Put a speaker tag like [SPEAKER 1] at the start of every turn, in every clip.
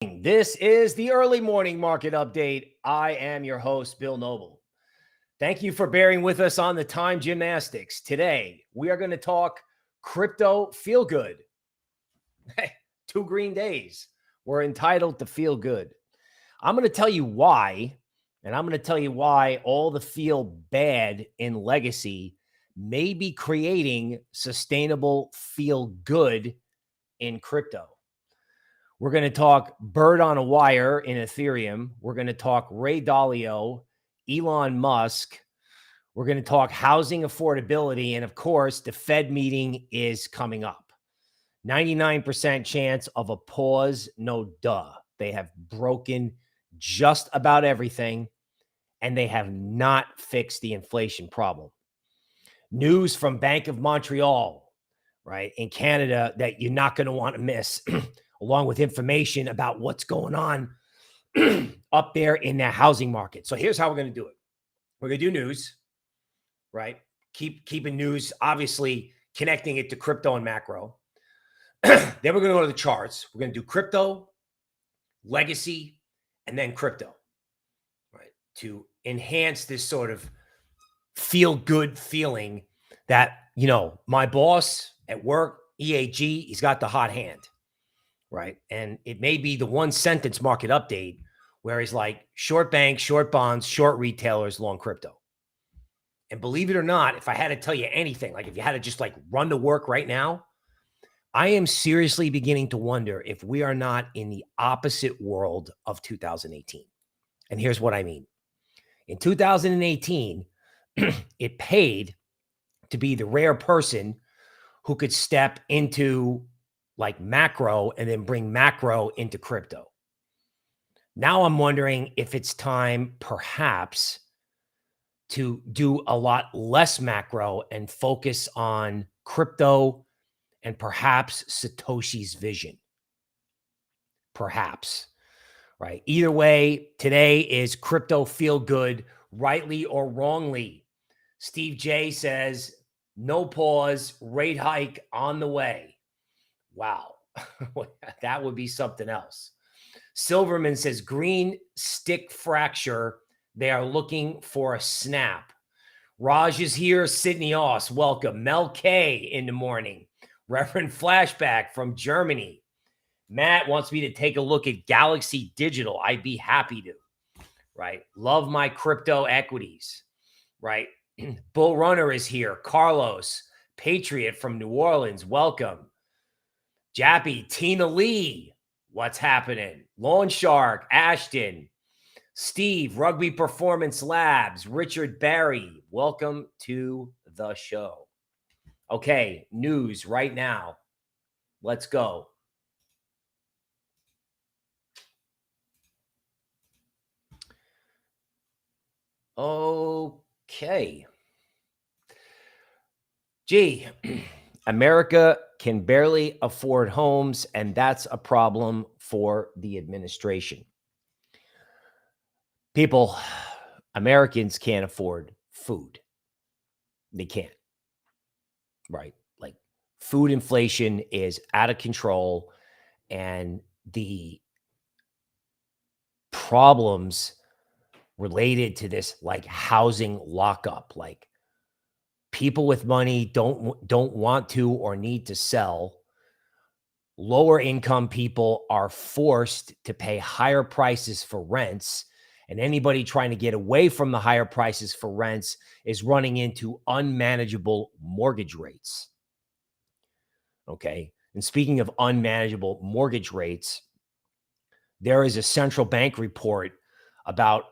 [SPEAKER 1] This is the early morning market update. I am your host, Bill Noble. Thank you for bearing with us on the time gymnastics. Today, we are going to talk crypto feel good. Hey, 2 green days. We're entitled to feel good. I'm going to tell you why, and I'm going to tell you why all the feel bad in legacy may be creating sustainable feel good in crypto. We're going to talk bird on a wire in Ethereum. We're going to talk Ray Dalio, Elon Musk. We're going to talk housing affordability. And of course, the Fed meeting is coming up. 99% chance of a pause. No duh. They have broken just about everything, and they have not fixed the inflation problem. News from Bank of Montreal, right, in Canada that you're not going to want to miss. Along with information about what's going on up there in their housing market. So here's how we're going to do it. We're going to do news, right? Keeping news, obviously connecting it to crypto and macro. Then we're going to go to the charts. We're going to do crypto, legacy, and then crypto, right? To enhance this sort of feel good feeling that, you know, my boss at work, EAG, he's got the hot hand. Right. And it may be the one sentence market update where he's like short banks, short bonds, short retailers, long crypto. And believe it or not, if I had to tell you anything, like if you had to just like run to work right now, I am seriously beginning to wonder if we are not in the opposite world of 2018. And here's what I mean. In 2018, it paid to be the rare person who could step into like macro and then bring macro into crypto. Now I'm wondering if it's time perhaps to do a lot less macro and focus on crypto and perhaps Satoshi's vision. Perhaps, right? Either way, today is crypto feel good, rightly or wrongly. Steve J says, no pause, rate hike on the way. Wow, that would be something else. Silverman says, green stick fracture. They are looking for a snap. Raj is here. Sydney Oss, welcome. Mel K in the morning. Reverend Flashback from Germany. Matt wants me to take a look at Galaxy Digital. I'd be happy to, right? Love my crypto equities, right? Bull Runner is here. Carlos, Patriot from New Orleans, welcome. Jappy, Tina Lee, what's happening? Lawn Shark, Ashton, Steve, Rugby Performance Labs, Richard Barry, welcome to the show. Okay, news right now. Let's go. Okay. Gee, America can barely afford homes, and that's a problem for the administration. People, Americans can't afford food. They can't, right? Like food inflation is out of control, and the problems related to this, like housing lockup, like people with money don't want to or need to sell. Lower income people are forced to pay higher prices for rents, and anybody trying to get away from the higher prices for rents is running into unmanageable mortgage rates. Okay. And speaking of unmanageable mortgage rates, there is a central bank report about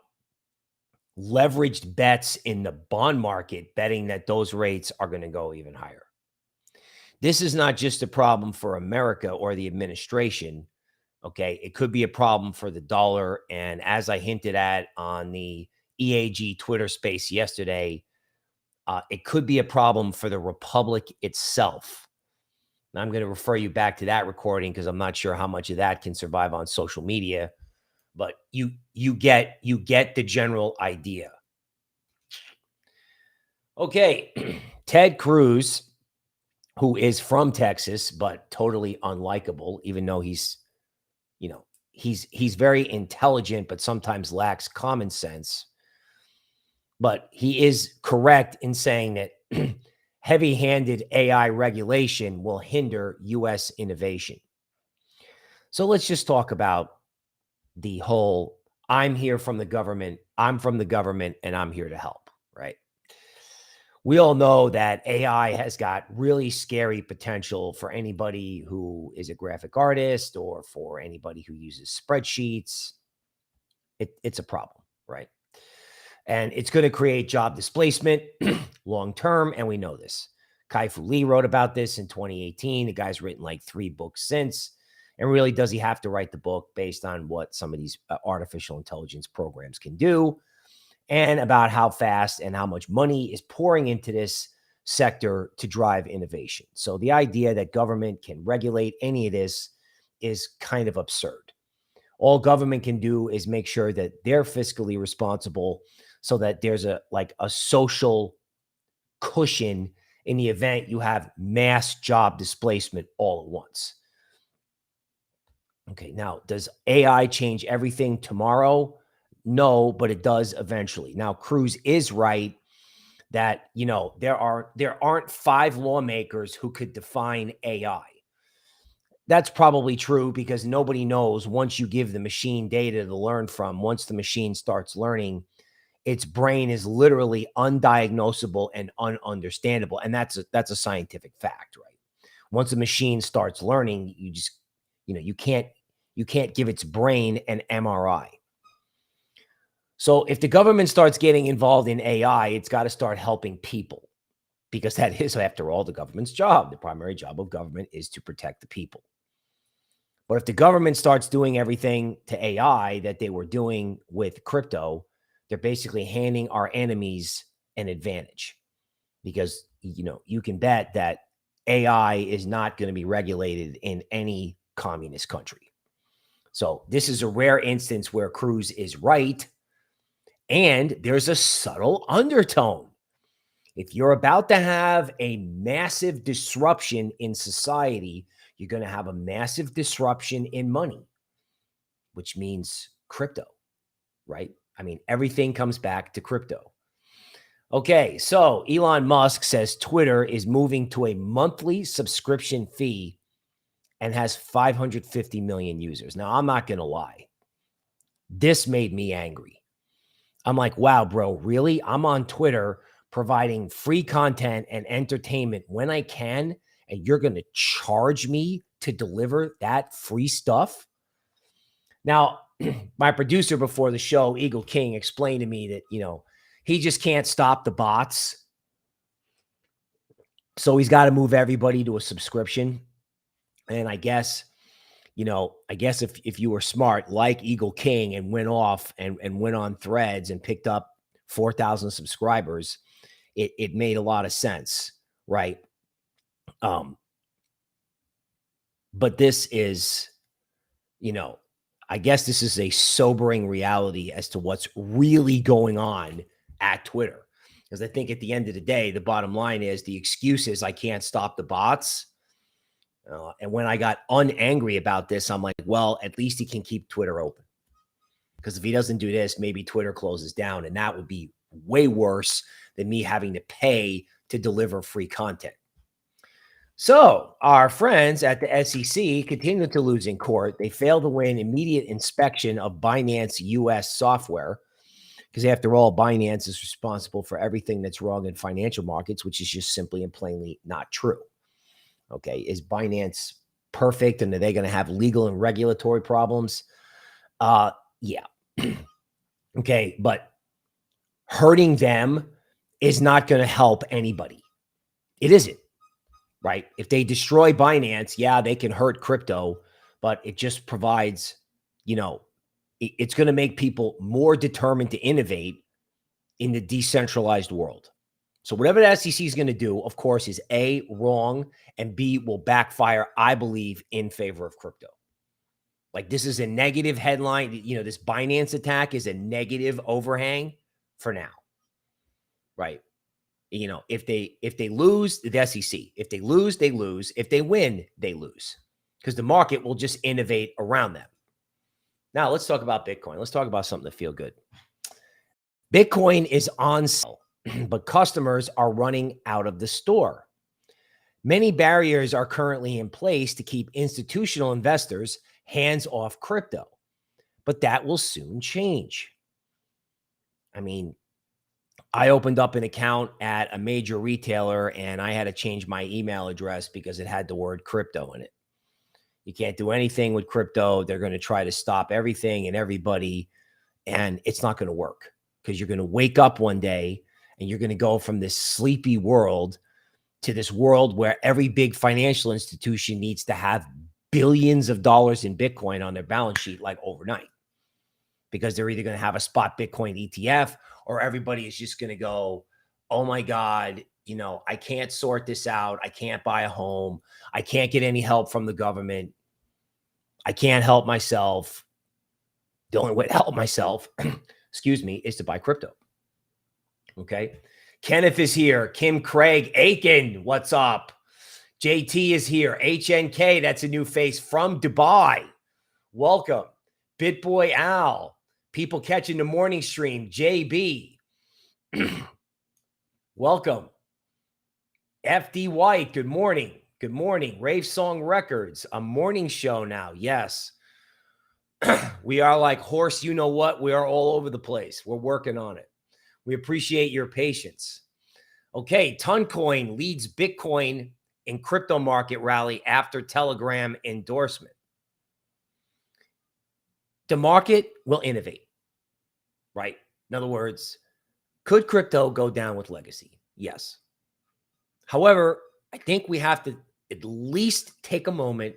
[SPEAKER 1] leveraged bets in the bond market betting that those rates are going to go even higher. This is not just a problem for America or the administration. Okay. It could be a problem for the dollar. And as I hinted at on the EAG Twitter space yesterday, it could be a problem for the republic itself. And I'm going to refer you back to that recording because I'm not sure how much of that can survive on social media, but you get the general idea. Okay. Ted Cruz, who is from Texas, but totally unlikable, even though he's, he's very intelligent, but sometimes lacks common sense. But he is correct in saying that heavy-handed AI regulation will hinder U.S. innovation. So let's just talk about the whole, I'm here from the government, I'm from the government, and I'm here to help, right? We all know that AI has got really scary potential for anybody who is a graphic artist or for anybody who uses spreadsheets. It's a problem, right? And it's going to create job displacement long term, and we know this. Kai-Fu Lee wrote about this in 2018. The guy's written like 3 books since. And really, does he have to write the book based on what some of these artificial intelligence programs can do, and about how fast and how much money is pouring into this sector to drive innovation? So the idea that government can regulate any of this is kind of absurd. All government can do is make sure that they're fiscally responsible so that there's a social cushion in the event you have mass job displacement all at once. Okay, now, does AI change everything tomorrow? No, but it does eventually. Now, Cruz is right that, you know, there aren't 5 lawmakers who could define AI. That's probably true because nobody knows, once you give the machine data to learn from, once the machine starts learning, its brain is literally undiagnosable and ununderstandable. And that's a scientific fact, right? Once a machine starts learning, you can't give its brain an MRI. So if the government starts getting involved in AI, it's got to start helping people, because that is, after all, the government's job. The primary job of government is to protect the people. But if the government starts doing everything to AI that they were doing with crypto, they're basically handing our enemies an advantage, because, you know, you can bet that AI is not going to be regulated in any communist country. So this is a rare instance where Cruz is right. And there's a subtle undertone. If you're about to have a massive disruption in society, you're going to have a massive disruption in money, which means crypto, right? I mean, everything comes back to crypto. Okay, so Elon Musk says Twitter is moving to a monthly subscription fee and has 550 million users. Now, I'm not going to lie. This made me angry. I'm like, wow, bro, really? I'm on Twitter providing free content and entertainment when I can, and you're going to charge me to deliver that free stuff? Now, my producer before the show, Eagle King, explained to me that, you know, he just can't stop the bots. So he's got to move everybody to a subscription. And I guess, you know, if you were smart like Eagle King and went off and went on Threads and picked up 4,000 subscribers, it made a lot of sense, right? But this is, you know, I guess this is a sobering reality as to what's really going on at Twitter. Because I think at the end of the day, the bottom line is the excuse is I can't stop the bots. And when I got unangry about this, I'm like, well, at least he can keep Twitter open. Because if he doesn't do this, maybe Twitter closes down. And that would be way worse than me having to pay to deliver free content. So our friends at the SEC continue to lose in court. They failed to win immediate inspection of Binance US software. Because after all, Binance is responsible for everything that's wrong in financial markets, which is just simply and plainly not true. Okay, is Binance perfect, and are they going to have legal and regulatory problems? Yeah. Okay, but hurting them is not going to help anybody. It isn't, right? If they destroy Binance, yeah, they can hurt crypto, but it just provides, you know, it's going to make people more determined to innovate in the decentralized world. So whatever the SEC is going to do, of course, is A, wrong, and B, will backfire, I believe, in favor of crypto. Like, this is a negative headline. You know, this Binance attack is a negative overhang for now, right? You know, if they lose, the SEC, if they lose, they lose. If they win, they lose, because the market will just innovate around them. Now let's talk about Bitcoin. Let's talk about something to feel good. Bitcoin is on sale, but customers are running out of the store. Many barriers are currently in place to keep institutional investors hands off crypto, but that will soon change. I mean, I opened up an account at a major retailer and I had to change my email address because it had the word crypto in it. You can't do anything with crypto. They're going to try to stop everything and everybody, and it's not going to work because you're going to wake up one day and you're going to go from this sleepy world to this world where every big financial institution needs to have billions of dollars in Bitcoin on their balance sheet like overnight, because they're either going to have a spot Bitcoin ETF or everybody is just going to go, oh my God, you know, I can't sort this out. I can't buy a home. I can't get any help from the government. I can't help myself. The only way to help myself, excuse me, is to buy crypto. Okay. Kenneth is here. Kim Craig Aiken, what's up? JT is here. HNK, that's a new face from Dubai. Welcome. BitBoy Al. People catching the morning stream. JB. Welcome. FD White, good morning. Good morning. Rave Song Records, a morning show now. Yes. We are like horse, you know what? We are all over the place. We're working on it. We appreciate your patience. Okay, Toncoin leads Bitcoin in crypto market rally after Telegram endorsement. The market will innovate, right? In other words, could crypto go down with legacy? Yes. However, I think we have to at least take a moment,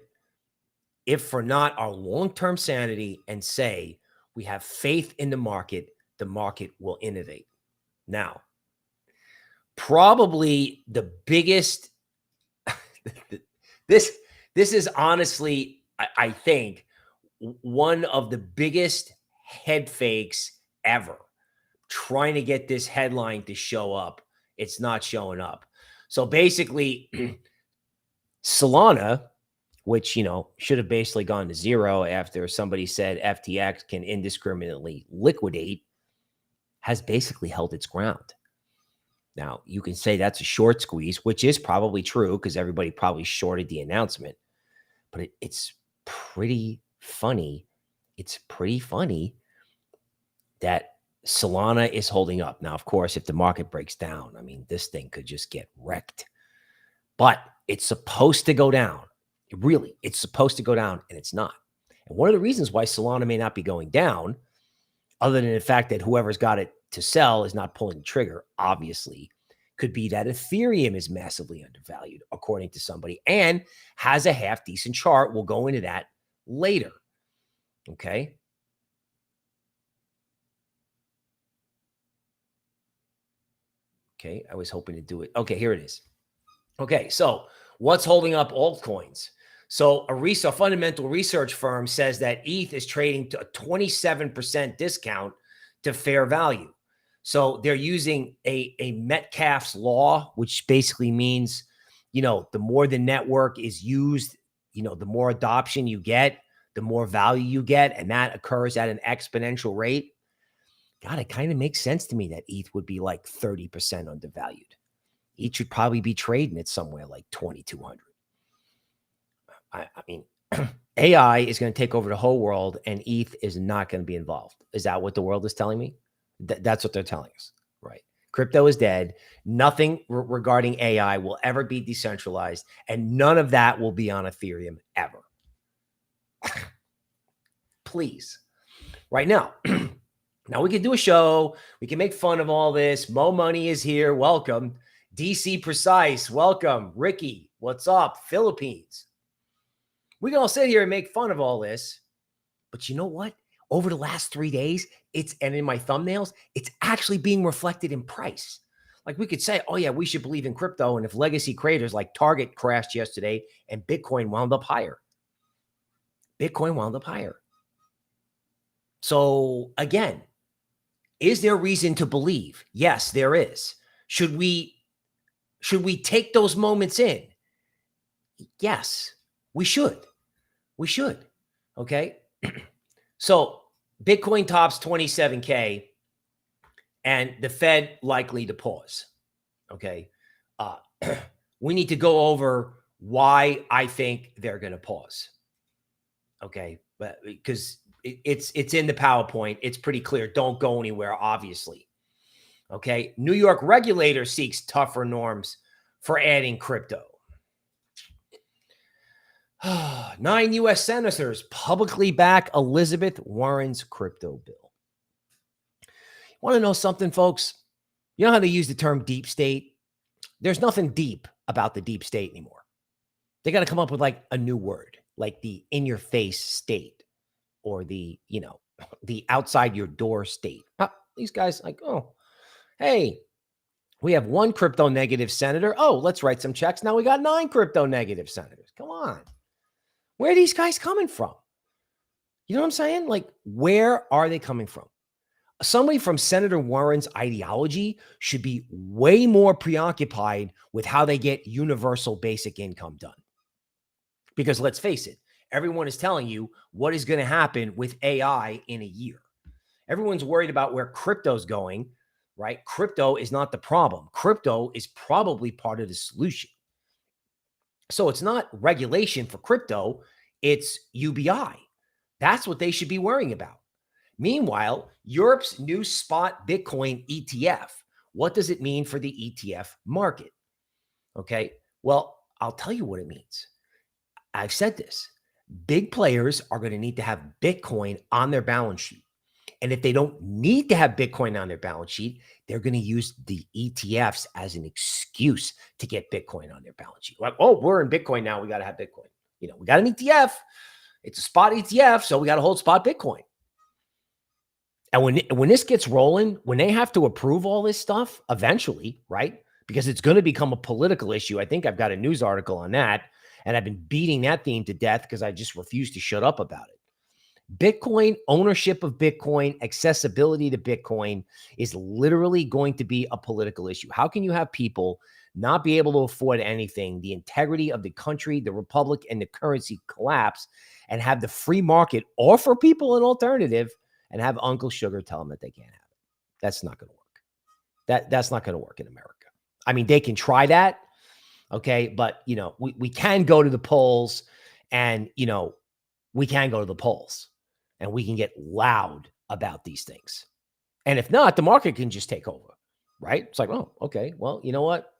[SPEAKER 1] if for not our long-term sanity, and say we have faith in the market will innovate. Now, probably the biggest, this is honestly, I think, one of the biggest head fakes ever, trying to get this headline to show up. It's not showing up. So basically, Solana, which, you know, should have basically gone to zero after somebody said FTX can indiscriminately liquidate, has basically held its ground. Now, you can say that's a short squeeze, which is probably true because everybody probably shorted the announcement. But it's pretty funny. It's pretty funny that Solana is holding up. Now, of course, if the market breaks down, I mean, this thing could just get wrecked. But it's supposed to go down. It's supposed to go down, and it's not. And one of the reasons why Solana may not be going down, other than the fact that whoever's got it to sell is not pulling the trigger, obviously, could be that Ethereum is massively undervalued, according to somebody, and has a half-decent chart. We'll go into that later. Okay. Okay, I was hoping to do it. Okay, here it is. Okay, so what's holding up altcoins? So a fundamental research firm says that ETH is trading to a 27% discount to fair value. So they're using a Metcalfe's law, which basically means, you know, the more the network is used, you know, the more adoption you get, the more value you get, and that occurs at an exponential rate. God, it kind of makes sense to me that ETH would be like 30% undervalued. ETH should probably be trading at somewhere like 2,200. I mean, AI is going to take over the whole world and ETH is not going to be involved. Is that what the world is telling me? That's what they're telling us, right? Crypto is dead. Nothing regarding AI will ever be decentralized, and none of that will be on Ethereum ever. Please. Right now. Now we can do a show. We can make fun of all this. Mo Money is here. Welcome. DC Precise. Welcome. Ricky. What's up? Philippines. We can all sit here and make fun of all this. But you know what? Over the last 3 days, and in my thumbnails, it's actually being reflected in price. Like we could say, oh yeah, we should believe in crypto. And if legacy creators like Target crashed yesterday and Bitcoin wound up higher. Bitcoin wound up higher. So again, is there reason to believe? Yes, there is. Should we take those moments in? Yes, we should. We should. Okay. So Bitcoin tops 27K and the Fed likely to pause. Okay. We need to go over why I think they're going to pause. Okay. But because it's in the PowerPoint, it's pretty clear. Don't go anywhere, obviously. Okay. New York regulator seeks tougher norms for adding crypto. 9 U.S. senators publicly back Elizabeth Warren's crypto bill. Want to know something, folks? You know how they use the term deep state? There's nothing deep about the deep state anymore. They got to come up with like a new word, like the in-your-face state or the, the outside your door state. These guys like, oh, hey, we have 1 crypto negative senator. Oh, let's write some checks. Now we got 9 crypto negative senators. Come on. Where are these guys coming from? You know what I'm saying? Like, where are they coming from? Somebody from Senator Warren's ideology should be way more preoccupied with how they get universal basic income done. Because let's face it, everyone is telling you what is going to happen with AI in a year. Everyone's worried about where crypto's going, right? Crypto is not the problem. Crypto is probably part of the solution. So it's not regulation for crypto, it's UBI. That's what they should be worrying about. Meanwhile, Europe's new spot Bitcoin ETF, what does it mean for the ETF market? Okay, well, I'll tell you what it means. I've said this. Big players are going to need to have Bitcoin on their balance sheet. And if they don't need to have Bitcoin on their balance sheet, they're going to use the ETFs as an excuse to get Bitcoin on their balance sheet. Like, oh, we're in Bitcoin now. We got to have Bitcoin. We got an ETF. It's a spot ETF, so we got to hold spot Bitcoin. And when this gets rolling, when they have to approve all this stuff eventually, right? Because it's going to become a political issue. I think I've got a news article on that, and I've been beating that theme to death because I just refuse to shut up about it. Bitcoin, ownership of Bitcoin, accessibility to Bitcoin is literally going to be a political issue. How can you have people not be able to afford anything, the integrity of the country, the republic, and the currency collapse, and have the free market offer people an alternative and have Uncle Sugar tell them that they can't have it? That's not going to work. That's not going to work in America. I mean, they can try that, okay? But, we can go to the polls and, we can go to the polls and we can get loud about these things. And if not, the market can just take over, right? It's like, oh, okay, well, you know what?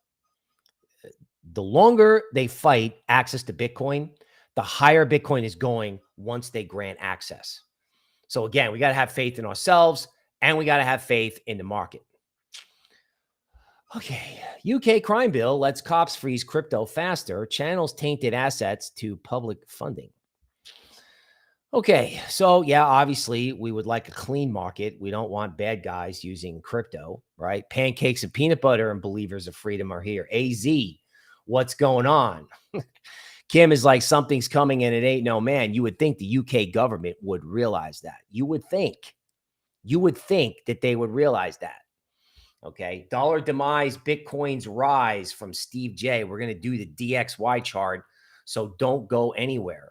[SPEAKER 1] The longer they fight access to Bitcoin, the higher Bitcoin is going once they grant access. So again, we got to have faith in ourselves and we got to have faith in the market. Okay. UK crime bill lets cops freeze crypto faster, channels tainted assets to public funding. Okay. So yeah, obviously we would like a clean market. We don't want bad guys using crypto, right? Pancakes and peanut butter and believers of freedom are here. AZ, what's going on? Kim is like, something's coming and it ain't no man. You would think the UK government would realize that. You would think that they would realize that. Okay. Dollar demise, Bitcoin's rise from Steve J. We're going to do the DXY chart. So don't go anywhere.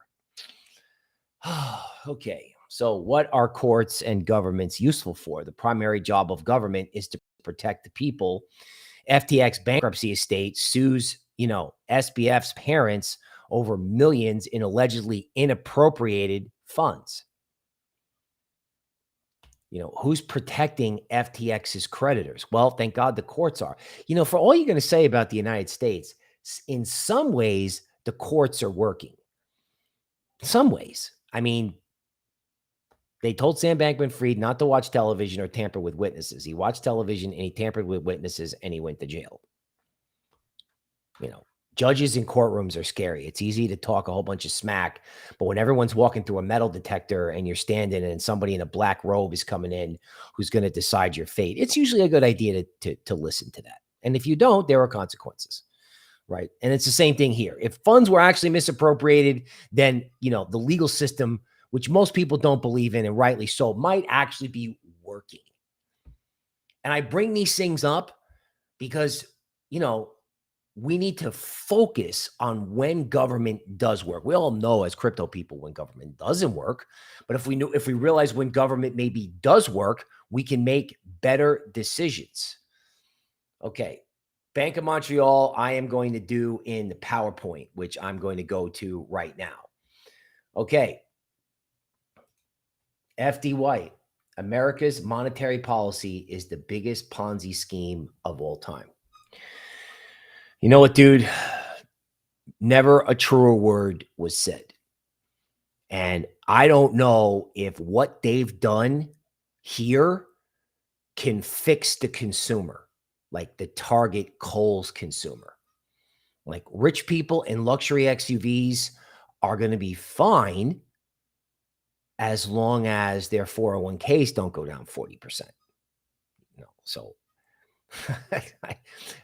[SPEAKER 1] Okay. So what are courts and governments useful for? The primary job of government is to protect the people. FTX bankruptcy estate sues, SBF's parents over millions in allegedly inappropriated funds. Who's protecting FTX's creditors? Well, thank God the courts are. For all you're going to say about the United States, in some ways, the courts are working. Some ways. I mean, they told Sam Bankman-Fried not to watch television or tamper with witnesses. He watched television and he tampered with witnesses and he went to jail. Judges in courtrooms are scary. It's easy to talk a whole bunch of smack, but when everyone's walking through a metal detector and you're standing and somebody in a black robe is coming in who's going to decide your fate, it's usually a good idea to listen to that. And if you don't, there are consequences, right? And it's the same thing here. If funds were actually misappropriated, then, the legal system, which most people don't believe in, and rightly so, might actually be working. And I bring these things up because, we need to focus on when government does work. We all know as crypto people when government doesn't work, but if we realize when government maybe does work, we can make better decisions. Okay. Bank of Montreal, I am going to do in the PowerPoint, which I'm going to go to right now. Okay. FD White, America's monetary policy is the biggest Ponzi scheme of all time. You know what, dude? Never a truer word was said. And I don't know if what they've done here can fix the consumer, like the Target Kohl's consumer. Like rich people in luxury XUVs are going to be fine as long as their 401ks don't go down 40%. So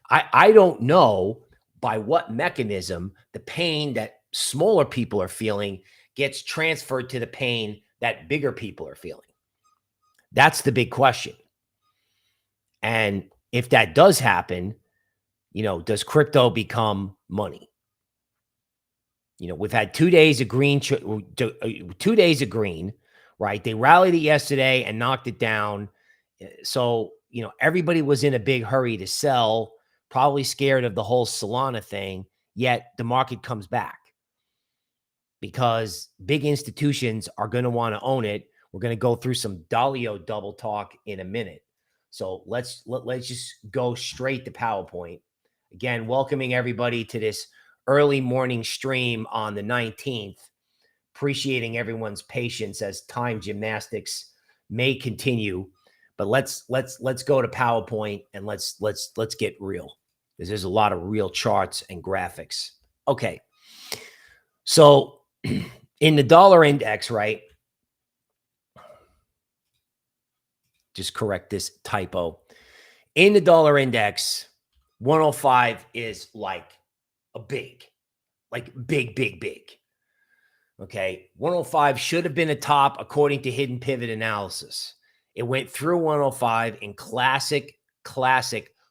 [SPEAKER 1] I don't know by what mechanism the pain that smaller people are feeling gets transferred to the pain that bigger people are feeling. That's the big question. And if that does happen, does crypto become money? We've had 2 days of green, 2 days of green, right? They rallied it yesterday and knocked it down. So, everybody was in a big hurry to sell, probably scared of the whole Solana thing, yet the market comes back because big institutions are going to want to own it. We're going to go through some Dalio double talk in a minute. So let's just go straight to PowerPoint. Again, welcoming everybody to this early morning stream on the 19th. Appreciating everyone's patience as time gymnastics may continue. But let's go to PowerPoint and let's get real, because there's a lot of real charts and graphics. Okay. So in the dollar index, right? Just correct this typo. In the dollar index, 105 is like a big. Okay. 105 should have been a top according to hidden pivot analysis. It went through 105 in classic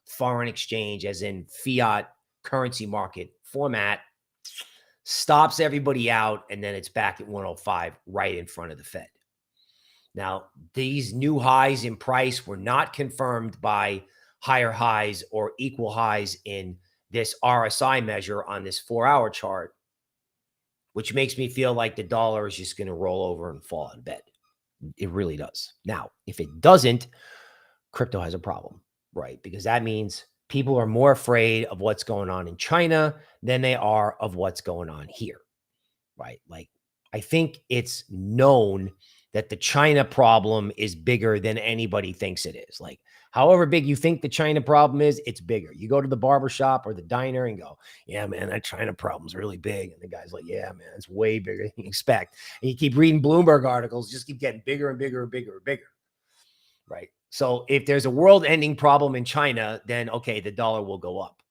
[SPEAKER 1] foreign exchange, as in fiat currency market format, stops everybody out, and then it's back at 105 right in front of the Fed. Now, these new highs in price were not confirmed by higher highs or equal highs in this RSI measure on this 4-hour chart, which makes me feel like the dollar is just going to roll over and fall out of bed. It really does. Now, if it doesn't, crypto has a problem, right? Because that means people are more afraid of what's going on in China than they are of what's going on here, right? Like, I think it's known that the China problem is bigger than anybody thinks it is. Like, however big you think the China problem is, it's bigger. You go to the barbershop or the diner and go, yeah, man, that China problem's really big. And the guy's like, yeah, man, it's way bigger than you expect. And you keep reading Bloomberg articles, just keep getting bigger and bigger and bigger and bigger, right? So if there's a world-ending problem in China, then, okay, the dollar will go up.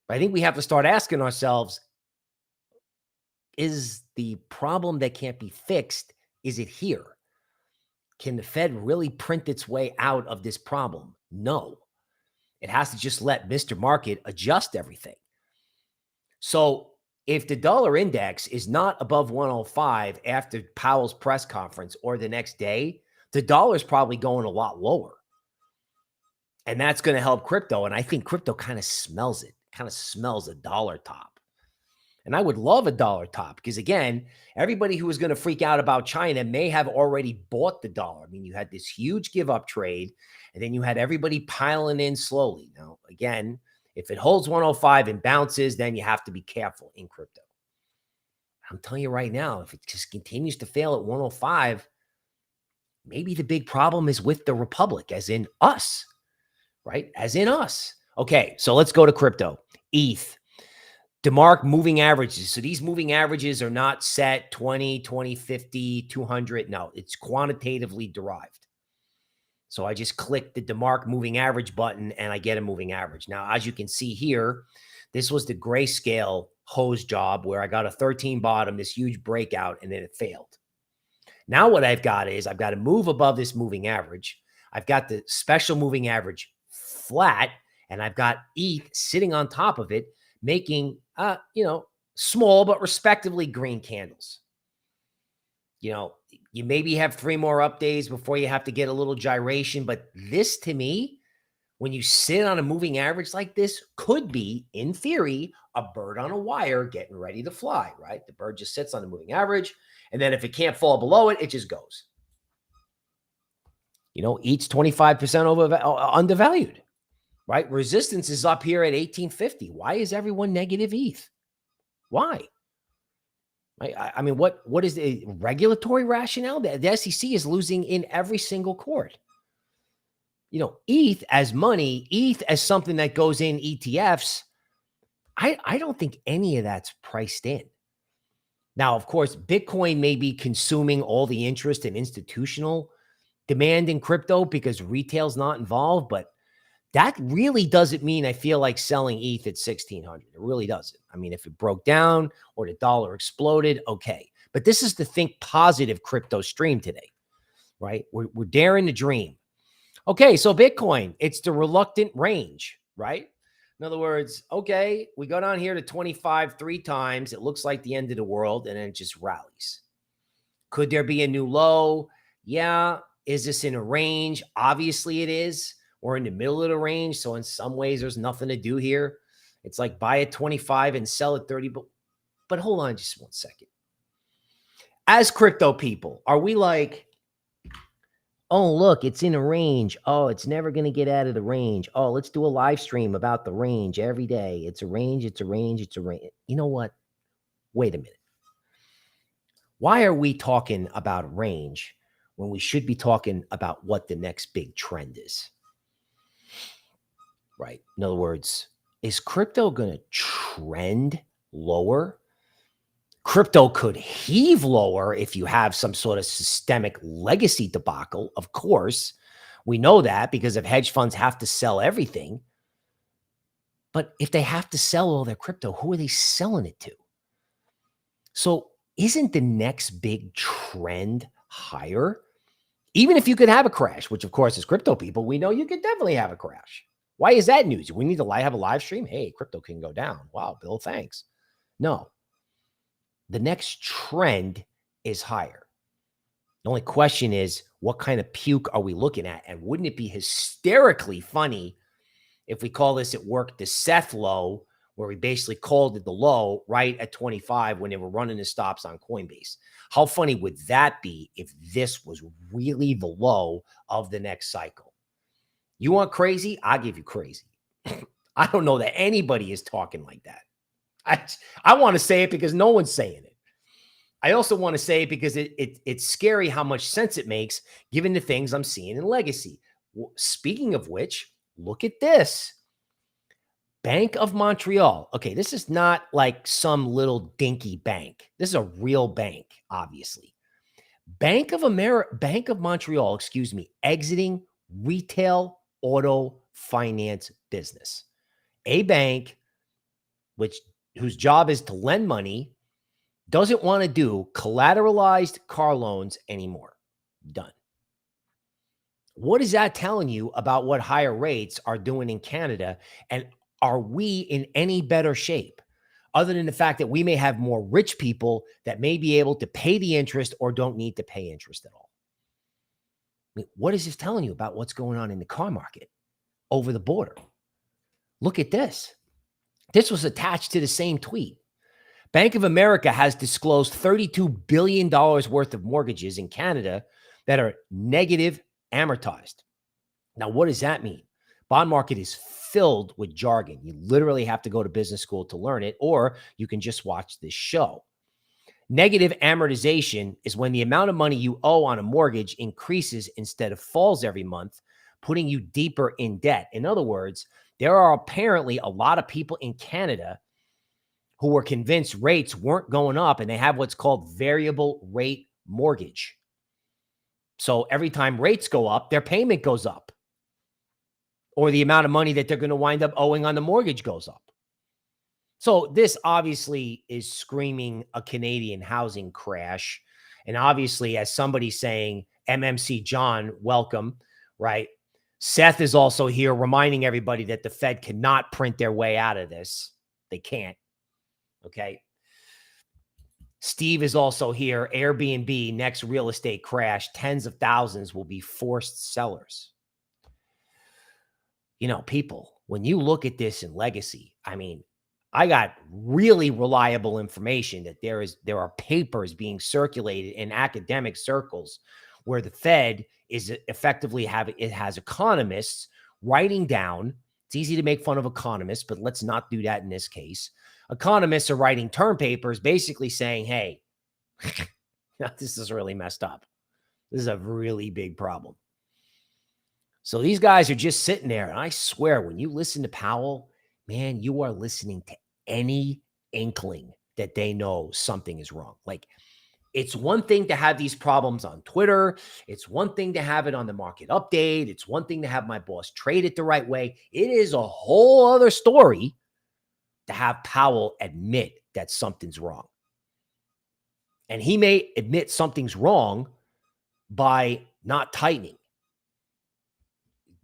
[SPEAKER 1] But I think we have to start asking ourselves, is the problem that can't be fixed, is it here? Can the Fed really print its way out of this problem? No. It has to just let Mr. Market adjust everything. So if the dollar index is not above 105 after Powell's press conference or the next day, the dollar's probably going a lot lower. And that's going to help crypto. And I think crypto kind of smells it, kind of smells a dollar top. And I would love a dollar top because, again, everybody who was going to freak out about China may have already bought the dollar. I mean, you had this huge give up trade, and then you had everybody piling in slowly. Now, again, if it holds 105 and bounces, then you have to be careful in crypto. I'm telling you right now, if it just continues to fail at 105, maybe the big problem is with the Republic, as in us, right? As in us. Okay, so let's go to crypto. ETH. DeMark moving averages. So these moving averages are not set 20, 20, 50, 200. No, it's quantitatively derived. So I just click the DeMark moving average button and I get a moving average. Now, as you can see here, this was the Grayscale hose job where I got a 13 bottom, this huge breakout, and then it failed. Now what I've got is I've got to move above this moving average. I've got the special moving average flat, And I've got ETH sitting on top of it, making, small but respectively green candles. You maybe have 3 more up days before you have to get a little gyration. But this, to me, when you sit on a moving average like this, could be, in theory, a bird on a wire getting ready to fly, right? The bird just sits on a moving average. And then if it can't fall below it, it just goes. ETH's 25% undervalued, right? Resistance is up here at 1850. Why is everyone negative ETH? Why? I mean, what is the regulatory rationale? The SEC is losing in every single court. ETH as money, ETH as something that goes in ETFs, I don't think any of that's priced in. Now, of course, Bitcoin may be consuming all the interest in institutional demand in crypto because retail's not involved, but that really doesn't mean I feel like selling ETH at 1,600. It really doesn't. I mean, if it broke down or the dollar exploded, okay. But this is the think positive crypto stream today, right? We're daring to dream. Okay, so Bitcoin, it's the reluctant range, right? In other words, okay, we go down here to 25 3 times. It looks like the end of the world, and then it just rallies. Could there be a new low? Yeah. Is this in a range? Obviously it is. We're in the middle of the range. So in some ways, there's nothing to do here. It's like buy at 25 and sell at 30. But hold on just one second. As crypto people, are we like, oh, look, it's in a range. Oh, it's never going to get out of the range. Oh, let's do a live stream about the range every day. It's a range. It's a range. It's a range. You know what? Wait a minute. Why are we talking about range when we should be talking about what the next big trend is? Right. In other words, is crypto going to trend lower? Crypto could heave lower if you have some sort of systemic legacy debacle. Of course, we know that because if hedge funds have to sell everything. But if they have to sell all their crypto, who are they selling it to? So isn't the next big trend higher? Even if you could have a crash, which of course as crypto people, we know you could definitely have a crash. Why is that news? We need to have a live stream. Hey, crypto can go down. Wow, Bill, thanks. No. The next trend is higher. The only question is, what kind of puke are we looking at? And wouldn't it be hysterically funny if we call this at work the Seth low, where we basically called it the low right at 25 when they were running the stops on Coinbase? How funny would that be if this was really the low of the next cycle? You want crazy? I'll give you crazy. I don't know that anybody is talking like that. I want to say it because no one's saying it. I also want to say it because it's scary how much sense it makes given the things I'm seeing in legacy. Speaking of which, look at this. Bank of Montreal. Okay, this is not like some little dinky bank. This is a real bank, obviously. Bank of Montreal, exiting retail auto finance business. A bank whose job is to lend money doesn't want to do collateralized car loans anymore. Done. What is that telling you about what higher rates are doing in Canada? And are we in any better shape other than the fact that we may have more rich people that may be able to pay the interest or don't need to pay interest at all? I mean, what is this telling you about what's going on in the car market over the border? Look at this. This was attached to the same tweet. Bank of America has disclosed $32 billion worth of mortgages in Canada that are negative amortized. Now, what does that mean? Bond market is filled with jargon. You literally have to go to business school to learn it, or you can just watch this show. Negative amortization is when the amount of money you owe on a mortgage increases instead of falls every month, putting you deeper in debt. In other words, there are apparently a lot of people in Canada who were convinced rates weren't going up, and they have what's called variable rate mortgage. So every time rates go up, their payment goes up, or the amount of money that they're going to wind up owing on the mortgage goes up. So this obviously is screaming a Canadian housing crash. And obviously, as somebody saying, MMC John, welcome, right? Seth is also here reminding everybody that the Fed cannot print their way out of this. They can't. Okay. Steve is also here. Airbnb, next real estate crash, tens of thousands will be forced sellers. You know, people, when you look at this in legacy, I mean, I got really reliable information that there are papers being circulated in academic circles where the Fed is effectively has economists writing down. It's easy to make fun of economists, but let's not do that in this case. Economists are writing term papers basically saying, hey, this is really messed up. This is a really big problem. So these guys are just sitting there. And I swear, when you listen to Powell, man, you are listening to any inkling that they know something is wrong. Like, it's one thing to have these problems on Twitter. It's one thing to have it on the market update. It's one thing to have my boss trade it the right way. It is a whole other story to have Powell admit that something's wrong. And he may admit something's wrong by not tightening.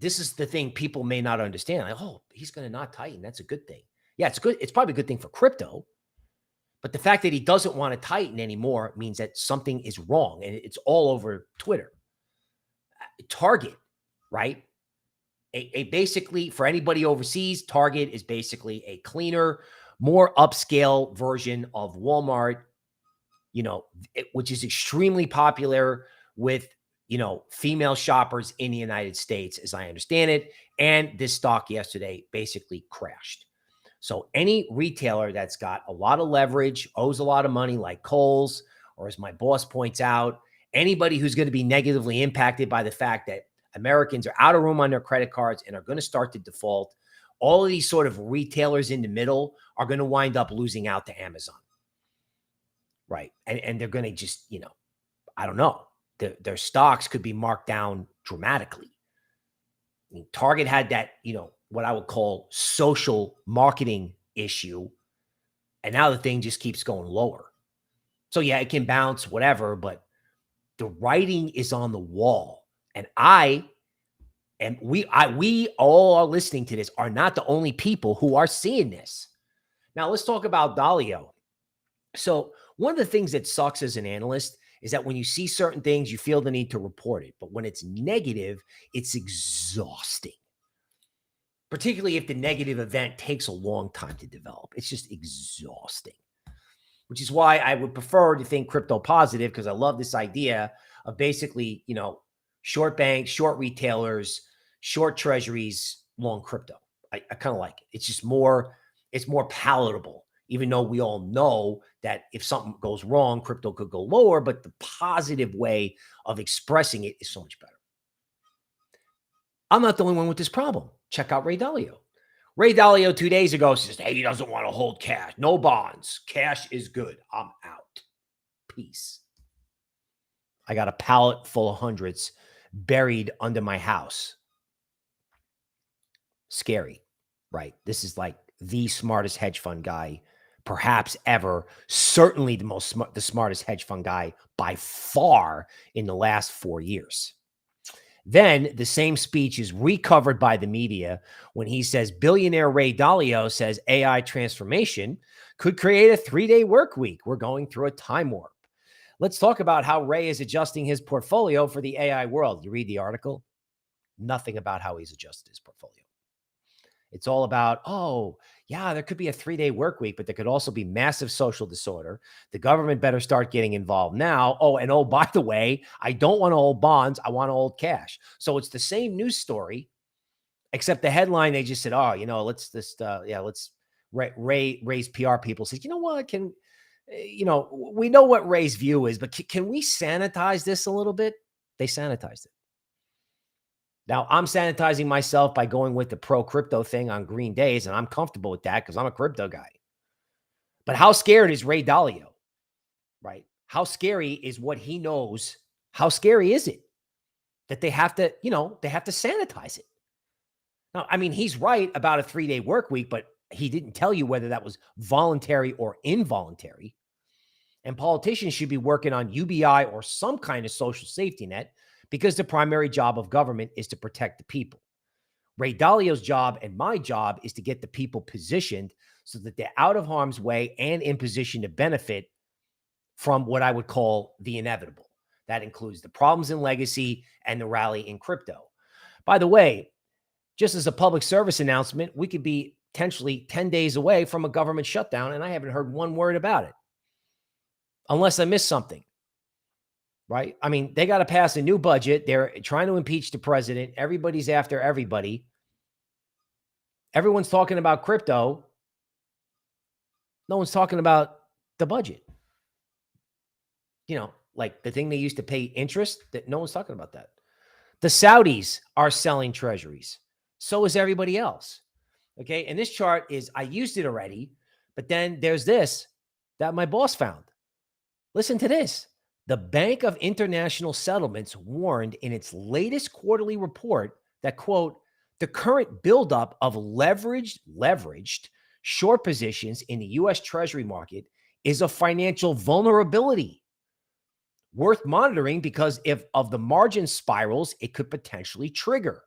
[SPEAKER 1] This is the thing people may not understand. Like, oh, he's going to not tighten. That's a good thing. Yeah, it's good. It's probably a good thing for crypto. But the fact that he doesn't want to tighten anymore means that something is wrong. And it's all over Twitter. Target, right? Basically, for anybody overseas, Target is basically a cleaner, more upscale version of Walmart, you know, which is extremely popular with, you know, female shoppers in the United States, as I understand it. And this stock yesterday basically crashed. So any retailer that's got a lot of leverage, owes a lot of money, like Kohl's, or as my boss points out, anybody who's going to be negatively impacted by the fact that Americans are out of room on their credit cards and are going to start to default, all of these sort of retailers in the middle are going to wind up losing out to Amazon. Right. And they're going to just, you know, I don't know. Their stocks could be marked down dramatically. I mean, Target had that, you know, what I would call social marketing issue. And now the thing just keeps going lower. So yeah, it can bounce, whatever, but the writing is on the wall. And we all are listening to this are not the only people who are seeing this. Now let's talk about Dalio. So one of the things that sucks as an analyst is that when you see certain things, you feel the need to report it. But when it's negative, it's exhausting. Particularly if the negative event takes a long time to develop. It's just exhausting. Which is why I would prefer to think crypto positive, because I love this idea of basically, you know, short banks, short retailers, short treasuries, long crypto. I kind of like it. It's just more, it's more palatable, even though we all know that if something goes wrong, crypto could go lower, but the positive way of expressing it is so much better. I'm not the only one with this problem. Check out Ray Dalio. Ray Dalio 2 days ago says, hey, he doesn't want to hold cash. No bonds. Cash is good. I'm out. Peace. I got a pallet full of hundreds buried under my house. Scary, right? This is like the smartest hedge fund guy perhaps ever. Certainly the smartest hedge fund guy by far in the last 4 years. Then the same speech is recovered by the media when he says billionaire Ray Dalio says AI transformation could create a 3-day work week. We're going through a time warp. Let's talk about how Ray is adjusting his portfolio for the AI world. You read the article, nothing about how he's adjusted his portfolio. It's all about, oh, yeah, there could be a 3-day work week, but there could also be massive social disorder. The government better start getting involved now. Oh, and oh, by the way, I don't want to hold bonds. I want to hold cash. So it's the same news story, except the headline, they just said, oh, you know, let's just, let's Ray's PR people said, you know what, you know, we know what Ray's view is, but can we sanitize this a little bit? They sanitized it. Now, I'm sanitizing myself by going with the pro crypto thing on green days, and I'm comfortable with that because I'm a crypto guy. But how scared is Ray Dalio, right? How scary is what he knows? How scary is it that they have to, you know, they have to sanitize it? Now, I mean, he's right about a 3-day work week, but he didn't tell you whether that was voluntary or involuntary. And politicians should be working on UBI or some kind of social safety net, because the primary job of government is to protect the people. Ray Dalio's job and my job is to get the people positioned so that they're out of harm's way and in position to benefit from what I would call the inevitable. That includes the problems in legacy and the rally in crypto. By the way, just as a public service announcement, we could be potentially 10 days away from a government shutdown, and I haven't heard one word about it. Unless I missed something, right? I mean, they got to pass a new budget. They're trying to impeach the president. Everybody's after everybody. Everyone's talking about crypto. No one's talking about the budget. You know, like the thing they used to pay interest, that no one's talking about that. The Saudis are selling treasuries. So is everybody else. Okay. And this chart is, I used it already, but then there's this that my boss found. Listen to this. The Bank of International Settlements warned in its latest quarterly report that, quote, the current buildup of leveraged short positions in the US Treasury market is a financial vulnerability worth monitoring because if of the margin spirals it could potentially trigger.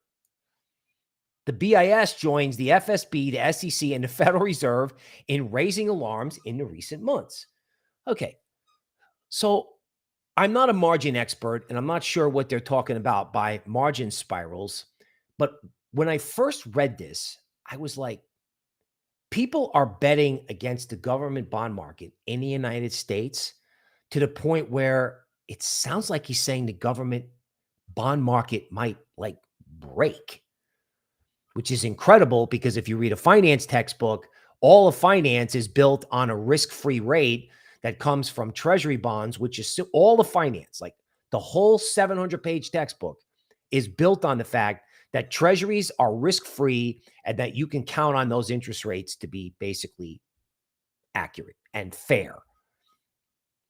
[SPEAKER 1] The BIS joins the FSB, the SEC, and the Federal Reserve in raising alarms in the recent months. Okay, so I'm not a margin expert, and I'm not sure what they're talking about by margin spirals, but when I first read this, I was like, people are betting against the government bond market in the United States to the point where it sounds like he's saying the government bond market might like break, which is incredible because if you read a finance textbook, all of finance is built on a risk-free rate that comes from treasury bonds, which is all the finance, like the whole 700-page textbook is built on the fact that treasuries are risk-free and that you can count on those interest rates to be basically accurate and fair,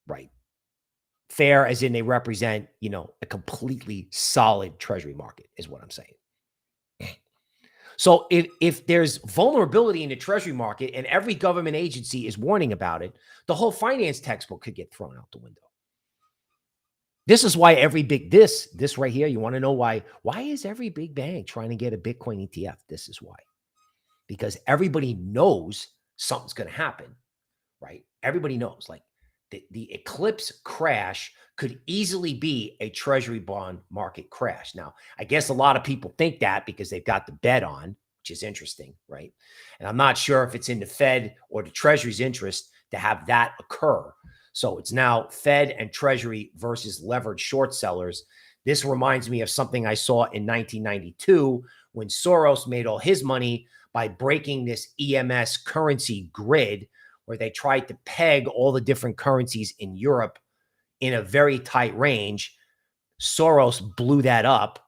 [SPEAKER 1] right? Fair as in they represent, you know, a completely solid treasury market is what I'm saying. So if there's vulnerability in the treasury market and every government agency is warning about it, the whole finance textbook could get thrown out the window. This is why every big, this right here, you want to know why is every big bank trying to get a Bitcoin ETF? This is why. Because everybody knows something's going to happen, right? Everybody knows, like the eclipse crash could easily be a treasury bond market crash. Now, I guess a lot of people think that because they've got the bet on, which is interesting, right? And I'm not sure if it's in the Fed or the Treasury's interest to have that occur. So it's now Fed and Treasury versus levered short sellers. This reminds me of something I saw in 1992 when Soros made all his money by breaking this EMS currency grid, where they tried to peg all the different currencies in Europe in a very tight range. Soros blew that up.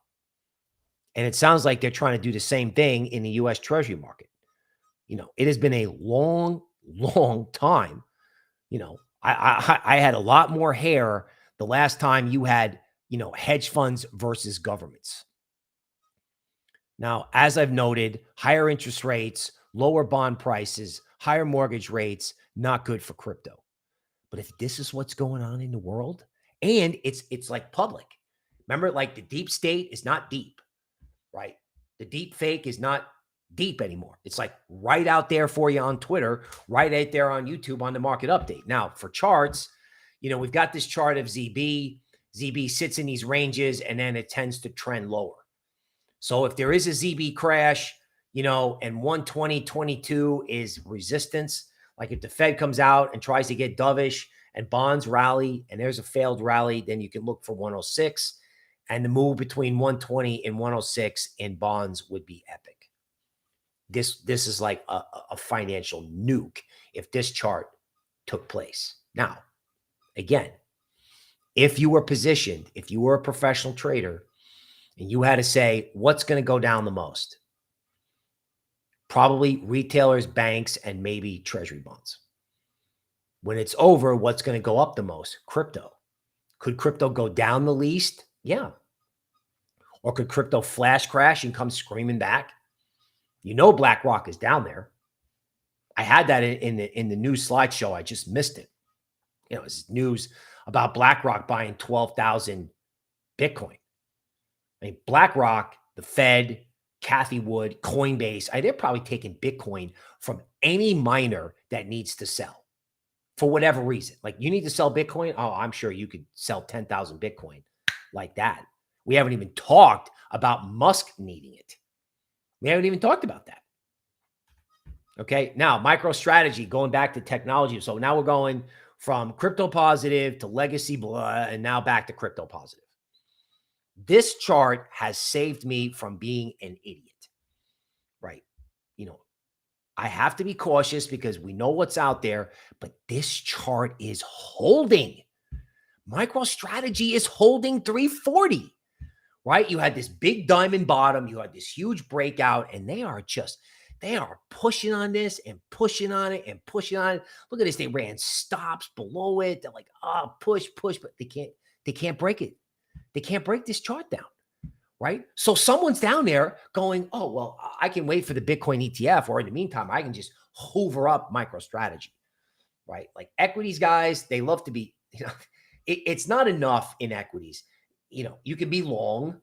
[SPEAKER 1] And it sounds like they're trying to do the same thing in the US Treasury market. You know, it has been a long, long time. You know, I had a lot more hair the last time you had, you know, hedge funds versus governments. Now, as I've noted, higher interest rates, lower bond prices, higher mortgage rates, not good for crypto. But if this is what's going on in the world, and it's like public. Remember, like the deep state is not deep, right? The deep fake is not deep anymore. It's like right out there for you on Twitter, right out there on YouTube on the market update. Now, for charts, you know, we've got this chart of ZB. ZB sits in these ranges, and then it tends to trend lower. So if there is a ZB crash, you know, and 120.22 is resistance, like if the Fed comes out and tries to get dovish and bonds rally and there's a failed rally, then you can look for 106. And the move between 120 and 106 in bonds would be epic. This is like a financial nuke if this chart took place. Now, again, if you were positioned, if you were a professional trader and you had to say what's going to go down the most, probably retailers, banks, and maybe treasury bonds. When it's over, what's going to go up the most? Crypto. Could crypto go down the least? Yeah. Or could crypto flash crash and come screaming back? You know BlackRock is down there. I had that in the news slideshow. I just missed it. You know, it's news about BlackRock buying 12,000 Bitcoin. I mean, BlackRock, the Fed, Cathie Wood, Coinbase, they're probably taking Bitcoin from any miner that needs to sell for whatever reason. Like, you need to sell Bitcoin. Oh, I'm sure you could sell 10,000 Bitcoin like that. We haven't even talked about Musk needing it. We haven't even talked about that. Okay. Now, MicroStrategy, going back to technology. So now we're going from crypto positive to legacy blah, and now back to crypto positive. This chart has saved me from being an idiot, right? You know, I have to be cautious because we know what's out there, but this chart is holding. MicroStrategy is holding 340, right? You had this big diamond bottom, you had this huge breakout, and they are pushing on this and pushing on it and pushing on it. Look at this. They ran stops below it. They're like, oh, push, but they can't break it. They can't break this chart down, right? So someone's down there going, oh, well, I can wait for the Bitcoin ETF, or in the meantime, I can just hoover up MicroStrategy, right? Like, equities guys, they love to be, it's not enough in equities. You can be long,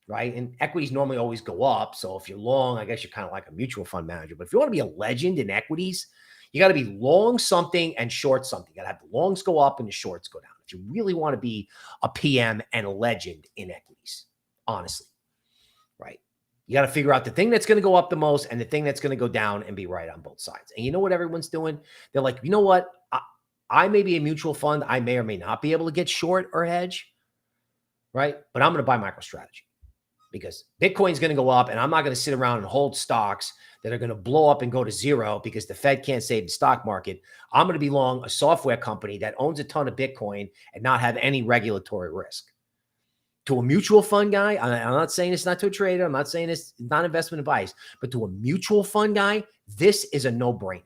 [SPEAKER 1] right? And equities normally always go up. So if you're long, I guess you're kind of like a mutual fund manager. But if you want to be a legend in equities, you got to be long something and short something. You got to have the longs go up and the shorts go down if you really want to be a PM and a legend in equities, honestly, right? You got to figure out the thing that's going to go up the most and the thing that's going to go down and be right on both sides. And you know what everyone's doing? They're like, you know what? I may be a mutual fund. I may or may not be able to get short or hedge, right? But I'm going to buy MicroStrategy because Bitcoin's going to go up, and I'm not going to sit around and hold stocks that are going to blow up and go to zero because the Fed can't save the stock market. I'm going to be long a software company that owns a ton of Bitcoin and not have any regulatory risk. To a mutual fund guy, I'm not saying it's not to a trader. I'm not saying it's not investment advice, but to a mutual fund guy, this is a no-brainer.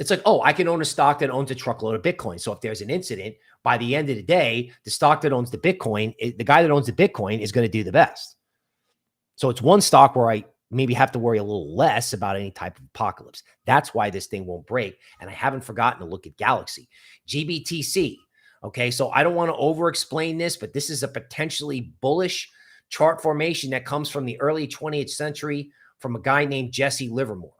[SPEAKER 1] It's like, oh, I can own a stock that owns a truckload of Bitcoin. So if there's an incident, by the end of the day, the stock that owns the Bitcoin, the guy that owns the Bitcoin is going to do the best. So it's one stock where I maybe have to worry a little less about any type of apocalypse. That's why this thing won't break. And I haven't forgotten to look at Galaxy. GBTC. Okay, so I don't want to over-explain this, but this is a potentially bullish chart formation that comes from the early 20th century from a guy named Jesse Livermore.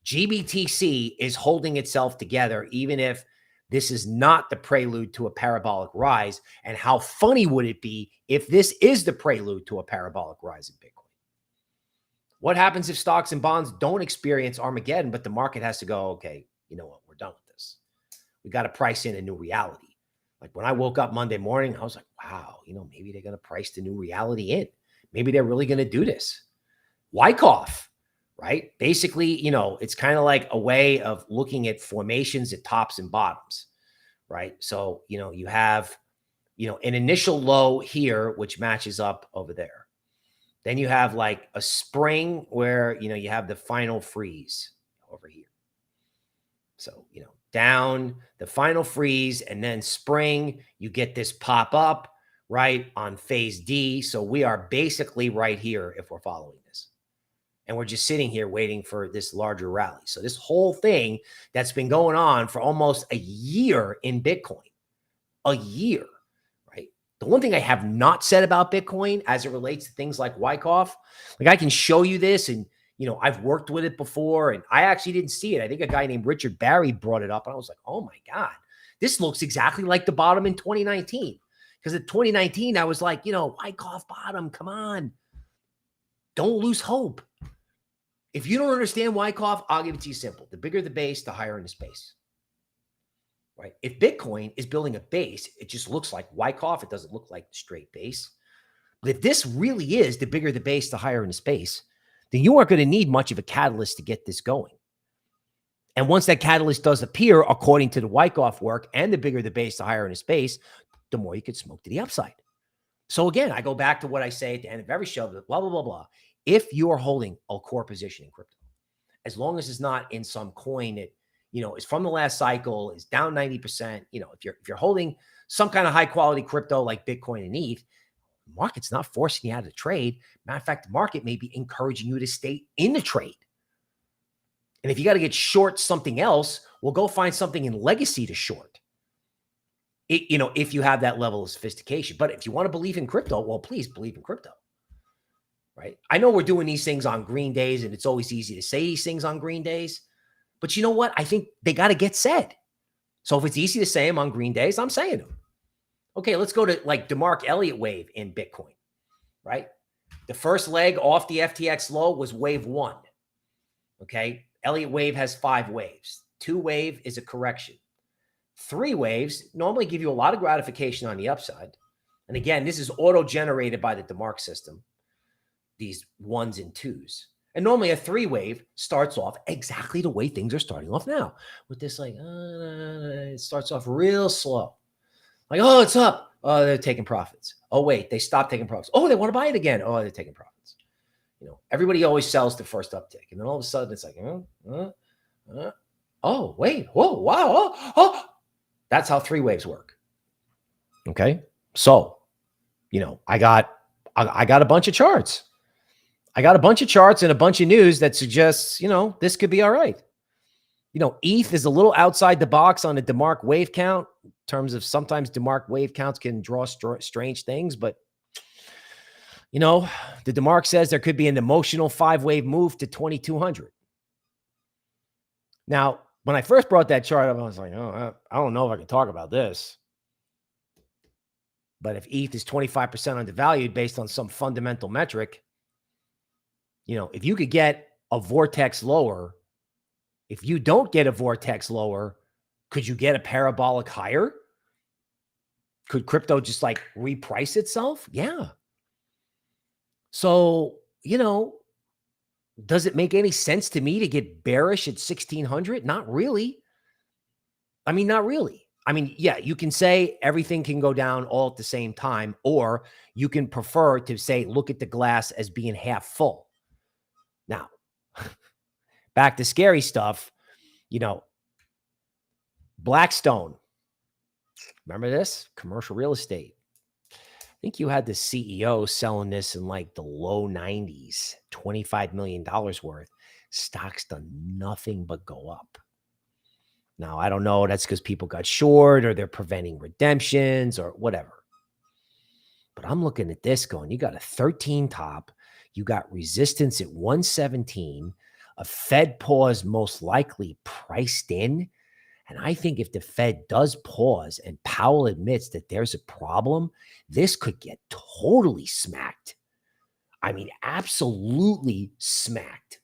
[SPEAKER 1] GBTC is holding itself together, even if this is not the prelude to a parabolic rise. And how funny would it be if this is the prelude to a parabolic rise in Bitcoin? What happens if stocks and bonds don't experience Armageddon, but the market has to go, okay, you know what, we're done with this. We got to price in a new reality. Like, when I woke up Monday morning, I was like, wow, maybe they're going to price the new reality in. Maybe they're really going to do this. Wyckoff. Right? Basically, it's kind of like a way of looking at formations at tops and bottoms, right? So, you have, an initial low here, which matches up over there. Then you have like a spring where, you have the final freeze over here. So, down the final freeze and then spring, you get this pop up right on phase D. So we are basically right here if we're following this. And we're just sitting here waiting for this larger rally. So this whole thing that's been going on for almost a year in Bitcoin, a year, right? The one thing I have not said about Bitcoin as it relates to things like Wyckoff, like, I can show you this, and, I've worked with it before, and I actually didn't see it. I think a guy named Richard Barry brought it up, and I was like, oh my God, this looks exactly like the bottom in 2019. Because in 2019, I was like, Wyckoff bottom, come on. Don't lose hope. If you don't understand Wyckoff, I'll give it to you simple. The bigger the base, the higher in the space, right? If Bitcoin is building a base, it just looks like Wyckoff. It doesn't look like the straight base. But if this really is the bigger the base, the higher in the space, then you aren't going to need much of a catalyst to get this going. And once that catalyst does appear, according to the Wyckoff work, and the bigger the base, the higher in the space, the more you could smoke to the upside. So again, I go back to what I say at the end of every show, blah, blah, blah, blah. If you are holding a core position in crypto, as long as it's not in some coin that, is from the last cycle, is down 90%, if you're holding some kind of high quality crypto like Bitcoin and ETH, the market's not forcing you out of the trade. Matter of fact, the market may be encouraging you to stay in the trade. And if you got to get short something else, well, go find something in legacy to short. if you have that level of sophistication. But if you want to believe in crypto, well, please believe in crypto, right? I know we're doing these things on green days, and it's always easy to say these things on green days. But you know what? I think they got to get said. So if it's easy to say them on green days, I'm saying them. Okay, let's go to like DeMark Elliott wave in Bitcoin, right? The first leg off the FTX low was wave 1. Okay, Elliott wave has 5 waves. 2 wave is a correction. 3 waves normally give you a lot of gratification on the upside. And again, this is auto-generated by the DeMark system, these 1s and 2s. And normally a 3 wave starts off exactly the way things are starting off now. With this like, it starts off real slow. Like, oh, it's up. Oh, they're taking profits. Oh, wait, they stopped taking profits. Oh, they want to buy it again. Oh, they're taking profits. Everybody always sells the first uptick. And then all of a sudden it's like, oh, wait, whoa, wow, oh. That's how 3 waves work. Okay. So, I got a bunch of charts. I got a bunch of charts and a bunch of news that suggests, this could be all right. ETH is a little outside the box on the DeMark wave count in terms of sometimes DeMark wave counts can draw strange things, but the DeMark says there could be an emotional 5-wave move to 2,200. Now, when I first brought that chart up, I was like, oh, I don't know if I can talk about this. But if ETH is 25% undervalued based on some fundamental metric, if you could get a vortex lower, if you don't get a vortex lower, could you get a parabolic higher? Could crypto just like reprice itself? Yeah. So, does it make any sense to me to get bearish at 1,600? Not really. Not really. Yeah, you can say everything can go down all at the same time, or you can prefer to say, look at the glass as being half full. Now, back to scary stuff, Blackstone. Remember this? Commercial real estate. I think you had the CEO selling this in like the low 90s, $25 million worth. Stock's done nothing but go up. Now, I don't know. That's because people got short or they're preventing redemptions or whatever. But I'm looking at this going, you got a 13 top. You got resistance at 117. A Fed pause most likely priced in. And I think if the Fed does pause and Powell admits that there's a problem, this could get totally smacked. Absolutely smacked.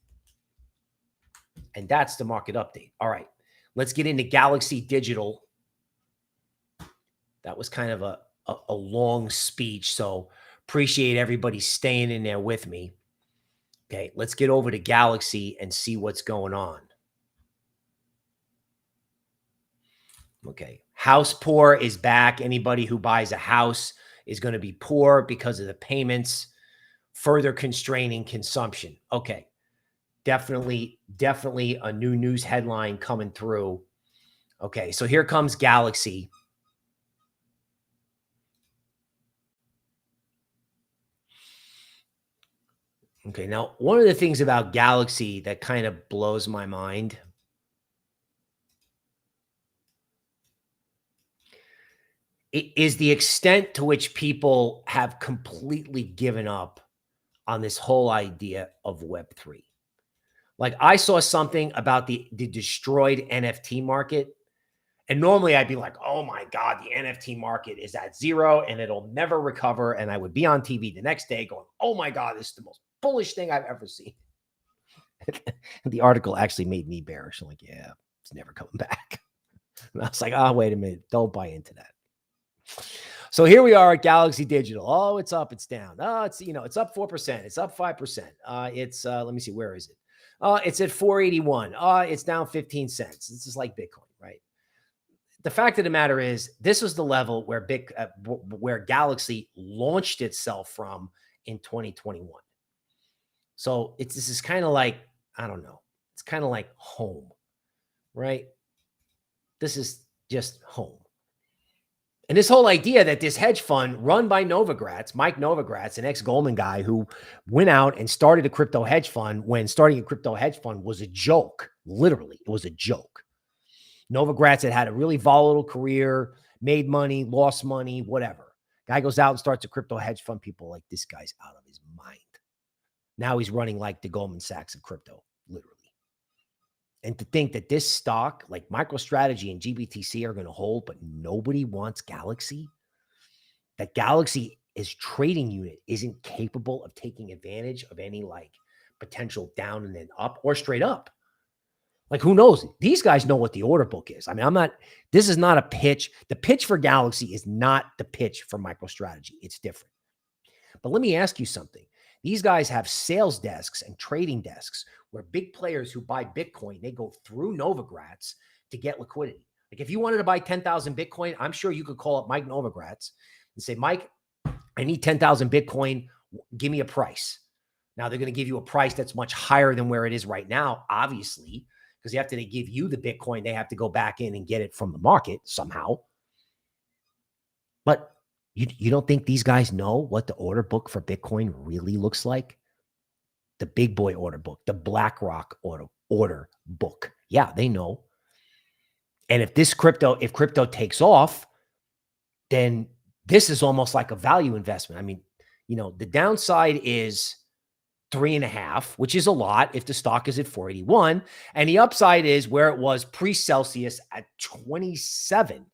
[SPEAKER 1] And that's the market update. All right, let's get into Galaxy Digital. That was kind of a long speech, so appreciate everybody staying in there with me. Okay, let's get over to Galaxy and see what's going on. Okay, house poor is back. Anybody who buys a house is going to be poor because of the payments, further constraining consumption. Okay, definitely a new news headline coming through. Okay, so here comes Galaxy. Okay, now one of the things about Galaxy that kind of blows my mind is the extent to which people have completely given up on this whole idea of Web3. Like I saw something about the destroyed NFT market. And normally I'd be like, oh my God, the NFT market is at 0 and it'll never recover. And I would be on TV the next day going, oh my God, this is the most bullish thing I've ever seen. The article actually made me bearish. I'm like, yeah, it's never coming back. And I was like, oh, wait a minute. Don't buy into that. So here we are at Galaxy Digital. Oh, it's up, it's down. Oh, it's, it's up 4%. It's up 5%. It's, let me see, where is it? It's at 481. It's down 15 cents. This is like Bitcoin, right? The fact of the matter is, this was the level where where Galaxy launched itself from in 2021. So this is kind of like, I don't know. It's kind of like home, right? This is just home. And this whole idea that this hedge fund run by Novogratz, Mike Novogratz, an ex-Goldman guy who went out and started a crypto hedge fund when starting a crypto hedge fund was a joke. Literally, it was a joke. Novogratz had a really volatile career, made money, lost money, whatever. Guy goes out and starts a crypto hedge fund. People like, this guy's out of his mind. Now he's running like the Goldman Sachs of crypto, literally. And to think that this stock, like MicroStrategy and GBTC, are going to hold, but nobody wants Galaxy. That Galaxy is trading unit isn't capable of taking advantage of any like potential down and then up or straight up. Like, who knows? These guys know what the order book is. I mean, this is not a pitch. The pitch for Galaxy is not the pitch for MicroStrategy. It's different. But let me ask you something. These guys have sales desks and trading desks where big players who buy Bitcoin, they go through Novogratz to get liquidity. Like, if you wanted to buy 10,000 Bitcoin, I'm sure you could call up Mike Novogratz and say, Mike, I need 10,000 Bitcoin. Give me a price. Now they're going to give you a price that's much higher than where it is right now, obviously, because after they give you the Bitcoin, they have to go back in and get it from the market somehow. But you don't think these guys know what the order book for Bitcoin really looks like? The big boy order book, the BlackRock order book. Yeah, they know. And if crypto takes off, then this is almost like a value investment. I mean, the downside is 3.5, which is a lot if the stock is at 481. And the upside is where it was pre-Celsius at 27.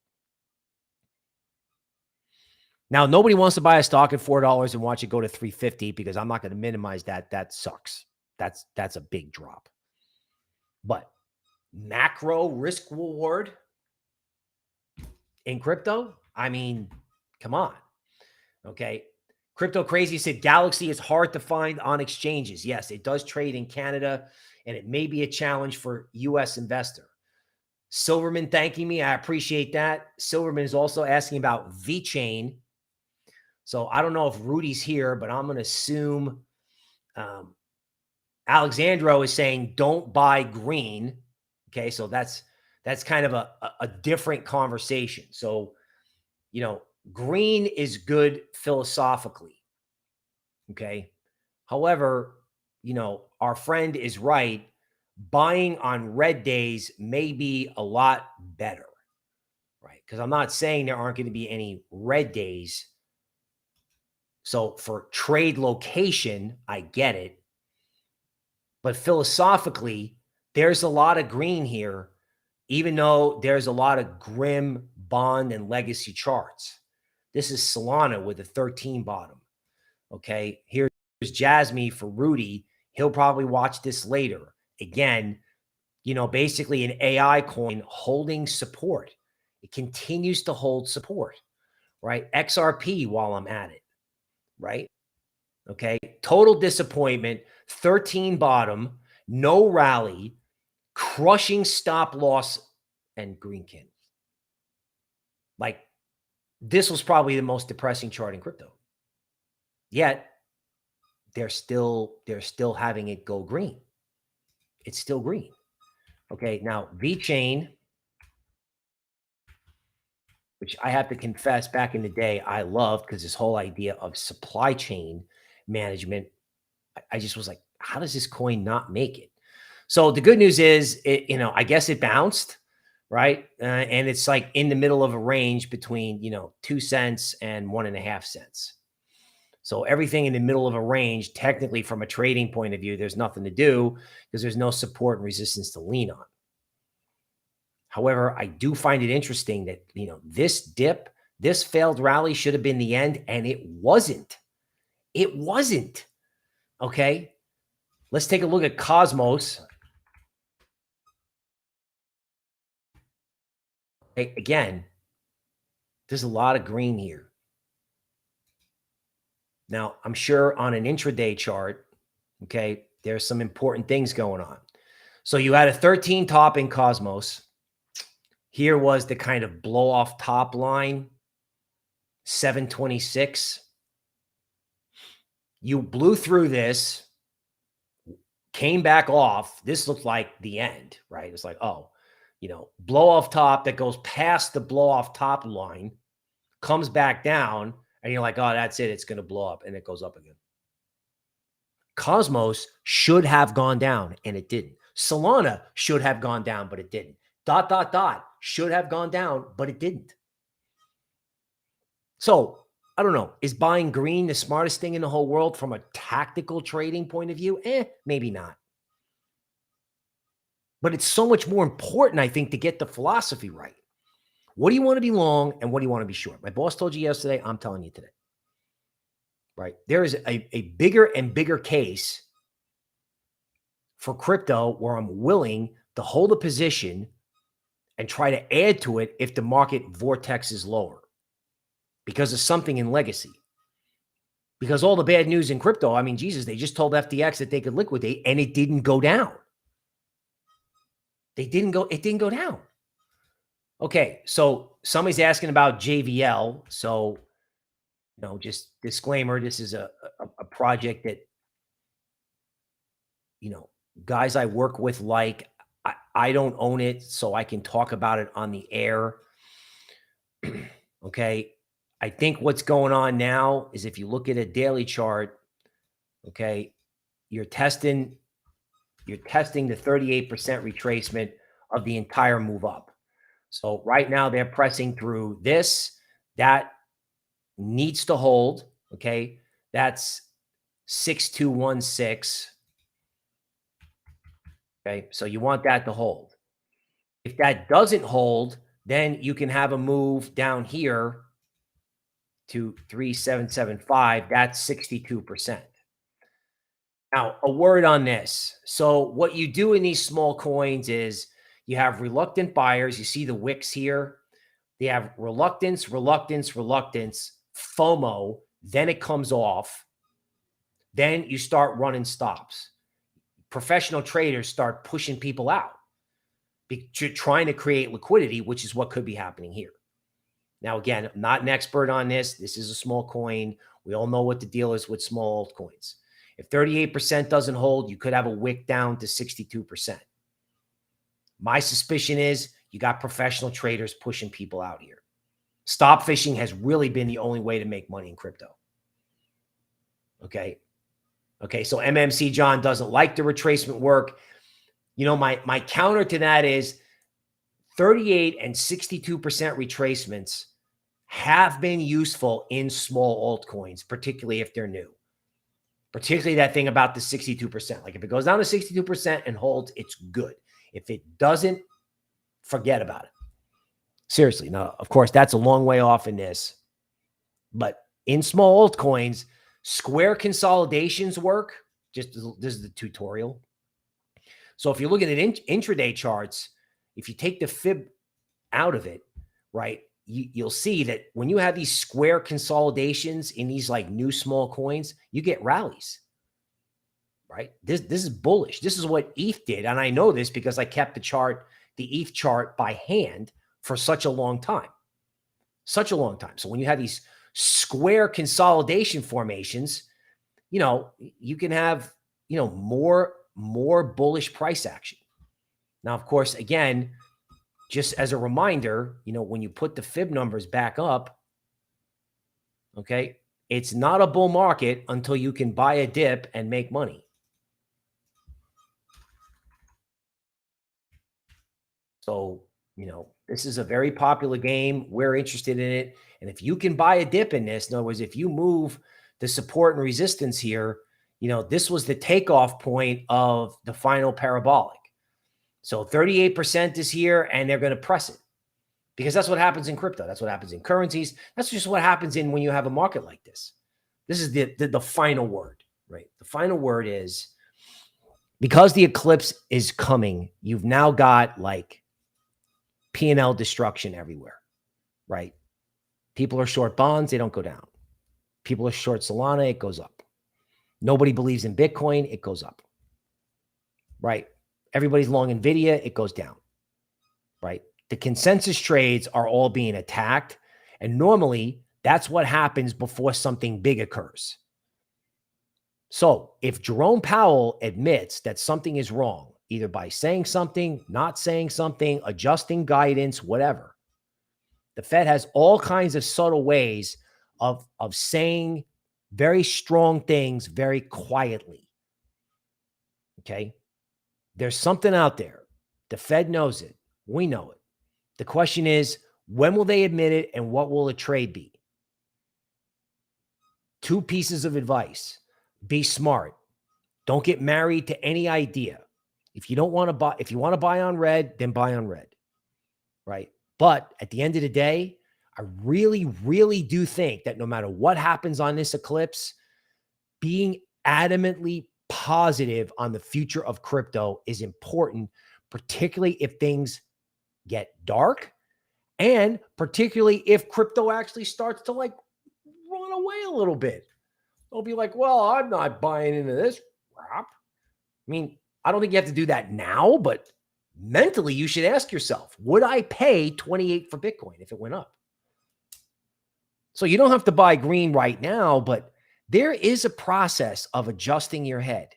[SPEAKER 1] Now, nobody wants to buy a stock at $4 and watch it go to 350 because I'm not going to minimize that. That sucks. That's a big drop. But macro risk reward in crypto, I mean, come on. Okay. Crypto Crazy said Galaxy is hard to find on exchanges. Yes, it does trade in Canada, and it may be a challenge for US investor. Silverman thanking me. I appreciate that. Silverman is also asking about VeChain. So I don't know if Rudy's here, but I'm going to assume Alexandro is saying don't buy green. Okay, so that's kind of a different conversation. So, green is good philosophically. Okay. However, our friend is right. Buying on red days may be a lot better, right? Because I'm not saying there aren't going to be any red days. So for trade location, I get it. But philosophically, there's a lot of green here, even though there's a lot of grim bond and legacy charts. This is Solana with a 13 bottom. Okay. Here's Jasmy for Rudy. He'll probably watch this later. Again, basically an AI coin holding support. It continues to hold support, right? XRP while I'm at it, right? Okay. Total disappointment, 13 bottom, no rally, crushing stop loss and green candles. Like, this was probably the most depressing chart in crypto. Yet they're still having it go green. It's still green. Okay. Now VeChain, which I have to confess back in the day, I loved, because this whole idea of supply chain management, I just was like, how does this coin not make it? So the good news is, I guess it bounced, right? And it's like in the middle of a range between, 2 cents and 1.5 cents. So everything in the middle of a range, technically from a trading point of view, there's nothing to do because there's no support and resistance to lean on. However, I do find it interesting that, this dip, this failed rally should have been the end, and it wasn't. It wasn't. Okay. Let's take a look at Cosmos. Again, there's a lot of green here. Now, I'm sure on an intraday chart, okay, there's some important things going on. So you had a 13 top in Cosmos. Here was the kind of blow off top line, 726. You blew through this, came back off. This looked like the end, right? It's like, oh, blow off top that goes past the blow off top line, comes back down, and you're like, oh, that's it. It's going to blow up, and it goes up again. Cosmos should have gone down, and it didn't. Solana should have gone down, but it didn't. ... should have gone down, but it didn't. So I don't know. Is buying green the smartest thing in the whole world from a tactical trading point of view? Maybe not. But it's so much more important, I think, to get the philosophy right. What do you want to be long and what do you want to be short? My boss told you yesterday. I'm telling you today. Right? There is a bigger and bigger case for crypto where I'm willing to hold a position and try to add to it if the market vortex is lower because of something in legacy. Because all the bad news in crypto, I mean, Jesus, they just told FTX that they could liquidate and it didn't go down. It didn't go down. Okay, so somebody's asking about JVL. So, just disclaimer, this is a project that, guys I work with, like, I don't own it, so I can talk about it on the air. Okay. I think what's going on now is if you look at a daily chart, okay, you're testing the 38% retracement of the entire move up. So right now they're pressing through this. That needs to hold. Okay. That's 6216. Okay. So you want that to hold. If that doesn't hold, then you can have a move down here to 3775. That's 62%. Now, a word on this. So what you do in these small coins is you have reluctant buyers. You see the wicks here. They have reluctance, FOMO. Then it comes off. Then you start running stops. Professional traders start pushing people out, trying to create liquidity, which is what could be happening here. Now, again, I'm not an expert on this. This is a small coin. We all know what the deal is with small altcoins. If 38% doesn't hold, you could have a wick down to 62%. My suspicion is you got professional traders pushing people out here. Stop fishing has really been the only way to make money in crypto. Okay. Okay. So MMC John doesn't like the retracement work. My counter to that is 38 and 62% retracements have been useful in small altcoins, particularly if they're new. Particularly that thing about the 62%. Like if it goes down to 62% and holds, it's good. If it doesn't, forget about it. Seriously. Now, of course, that's a long way off in this. But in small altcoins, square consolidations work. This is the tutorial. So if you're looking at intraday charts, if you take the fib out of it, right, you'll see that when you have these square consolidations in these like new small coins, you get rallies, right? This is bullish. This is what ETH did. And I know this because I kept the ETH chart by hand for such a long time. So when you have these square consolidation formations, you can have, more bullish price action. Now, of course, again, just as a reminder, when you put the fib numbers back up, okay, it's not a bull market until you can buy a dip and make money. So, this is a very popular game. We're interested in it. And if you can buy a dip in this, in other words, if you move the support and resistance here, this was the takeoff point of the final parabolic. So 38% is here and they're going to press it because that's what happens in crypto. That's what happens in currencies. That's just what happens when you have a market like this. This is the final word, right? The final word is because the eclipse is coming, you've now got like P&L destruction everywhere, right? People are short bonds. They don't go down. People are short Solana. It goes up. Nobody believes in Bitcoin. It goes up, right? Everybody's long NVIDIA, it goes down, right? The consensus trades are all being attacked. And normally that's what happens before something big occurs. So if Jerome Powell admits that something is wrong, either by saying something, not saying something, adjusting guidance, whatever, the Fed has all kinds of subtle ways of saying very strong things very quietly. Okay. There's something out there. The Fed knows it. We know it. The question is, when will they admit it and what will a trade be? 2 pieces of advice. Be smart. Don't get married to any idea. If you don't want to buy, if you want to buy on red, then buy on red, right? But at the end of the day, I really, really do think that no matter what happens on this eclipse, being adamantly positive on the future of crypto is important, particularly if things get dark and particularly if crypto actually starts to like run away a little bit. They'll be like, well, I'm not buying into this crap. I mean, I don't think you have to do that now, but mentally you should ask yourself, would I pay 28 for Bitcoin if it went up? So you don't have to buy green right now, but there is a process of adjusting your head,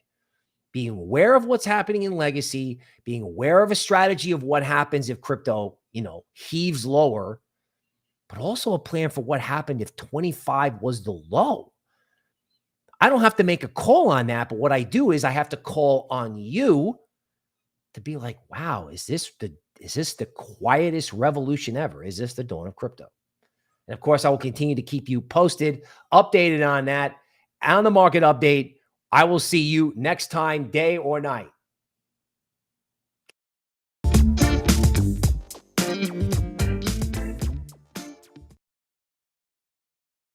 [SPEAKER 1] being aware of what's happening in legacy, being aware of a strategy of what happens if crypto, heaves lower, but also a plan for what happened if 25 was the low. I don't have to make a call on that, but what I do is I have to call on you to be like, wow, is this the quietest revolution ever? Is this the dawn of crypto? And of course, I will continue to keep you posted, updated on that, on the market update. I will see you next time, day or night.